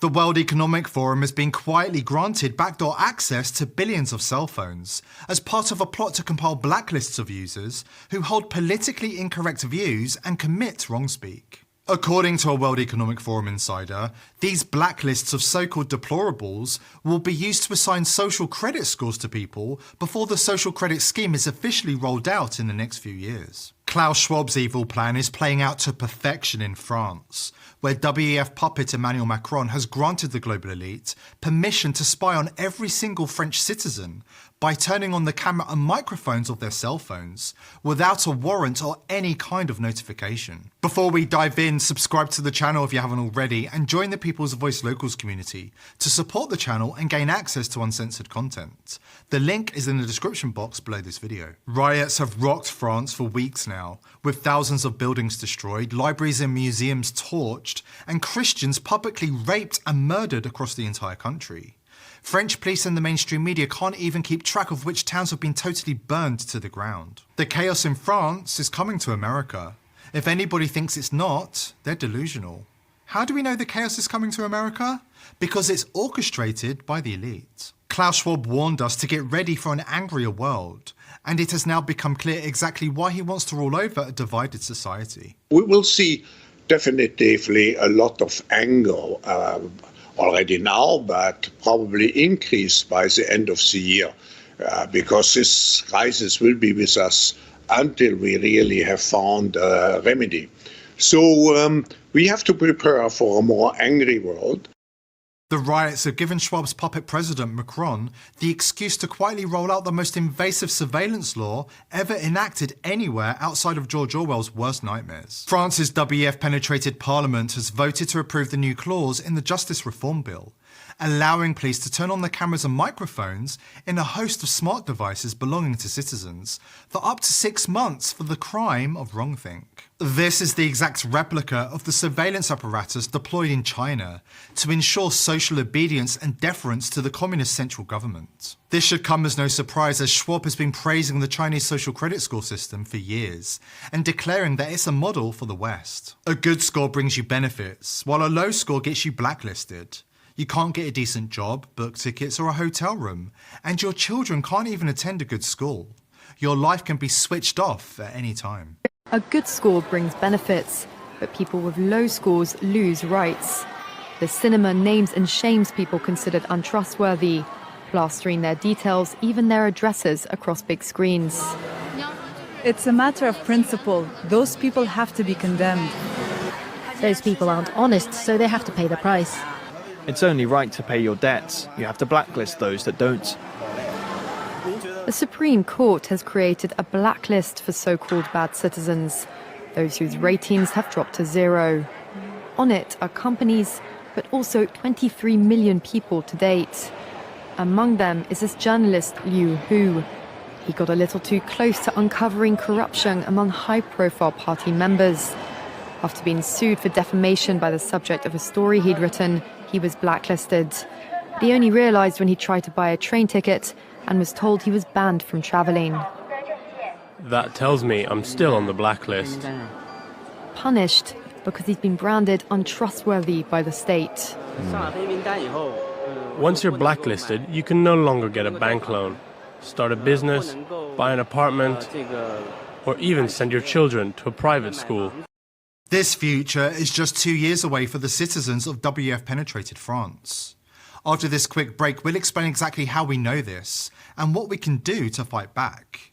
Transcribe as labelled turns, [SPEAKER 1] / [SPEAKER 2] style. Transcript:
[SPEAKER 1] The World Economic Forum has been quietly granted backdoor access to billions of cell phones as part of a plot to compile blacklists of users who hold politically incorrect views and commit wrong-speak. According to a World Economic Forum insider, these blacklists of so-called deplorables will be used to assign social credit scores to people before the social credit scheme is officially rolled out in the next few years. Klaus Schwab's evil plan is playing out to perfection in France, where WEF puppet Emmanuel Macron has granted the global elite permission to spy on every single French citizen by turning on the camera and microphones of their cell phones without a warrant or any kind of notification. Before we dive in, subscribe to the channel if you haven't already and join the People's Voice Locals community to support the channel and gain access to uncensored content. The link is in the description box below this video. Riots have rocked France for weeks now, with thousands of buildings destroyed, libraries and museums torched, and Christians publicly raped and murdered across the entire country. French police and the mainstream media can't even keep track of which towns have been totally burned to the ground. The chaos in France is coming to America. If anybody thinks it's not, they're delusional. How do we know the chaos is coming to America? Because it's orchestrated by the elite. Klaus Schwab warned us to get ready for an angrier world, and it has now become clear exactly why he wants to rule over a divided society.
[SPEAKER 2] We will see definitively a lot of anger already now, but probably increased by the end of the year, because this crisis will be with us until we really have found a remedy. So we have to prepare for a more angry world.
[SPEAKER 1] The riots have given Schwab's puppet president, Macron, the excuse to quietly roll out the most invasive surveillance law ever enacted anywhere outside of George Orwell's worst nightmares. France's WEF-penetrated parliament has voted to approve the new clause in the Justice Reform Bill, allowing police to turn on the cameras and microphones in a host of smart devices belonging to citizens for up to 6 months for the crime of wrongthink. This is the exact replica of the surveillance apparatus deployed in China to ensure social obedience and deference to the communist central government. This should come as no surprise, as Schwab has been praising the Chinese social credit score system for years and declaring that it's a model for the West. A good score brings you benefits, while a low score gets you blacklisted. You can't get a decent job, book tickets or a hotel room, and your children can't even attend a good school. Your life can be switched off at any time.
[SPEAKER 3] A good score brings benefits, but people with low scores lose rights. The cinema names and shames people considered untrustworthy, plastering their details, even their addresses, across big screens.
[SPEAKER 4] It's a matter of principle. Those people have to be condemned.
[SPEAKER 5] Those people aren't honest, so they have to pay the price.
[SPEAKER 6] It's only right to pay your debts. You have to blacklist those that don't.
[SPEAKER 3] The Supreme Court has created a blacklist for so-called bad citizens, those whose ratings have dropped to 0. On it are companies, but also 23 million people to date. Among them is this journalist Liu Hu. He got a little too close to uncovering corruption among high-profile party members. After being sued for defamation by the subject of a story he'd written, he was blacklisted. He only realized when he tried to buy a train ticket and was told he was banned from traveling.
[SPEAKER 7] That tells me I'm still on the blacklist.
[SPEAKER 3] Punished because he's been branded untrustworthy by the state.
[SPEAKER 7] Once you're blacklisted, you can no longer get a bank loan, start a business, buy an apartment, or even send your children to a private school.
[SPEAKER 1] This future is just 2 years away for the citizens of WEF-penetrated France. After this quick break, we'll explain exactly how we know this and what we can do to fight back.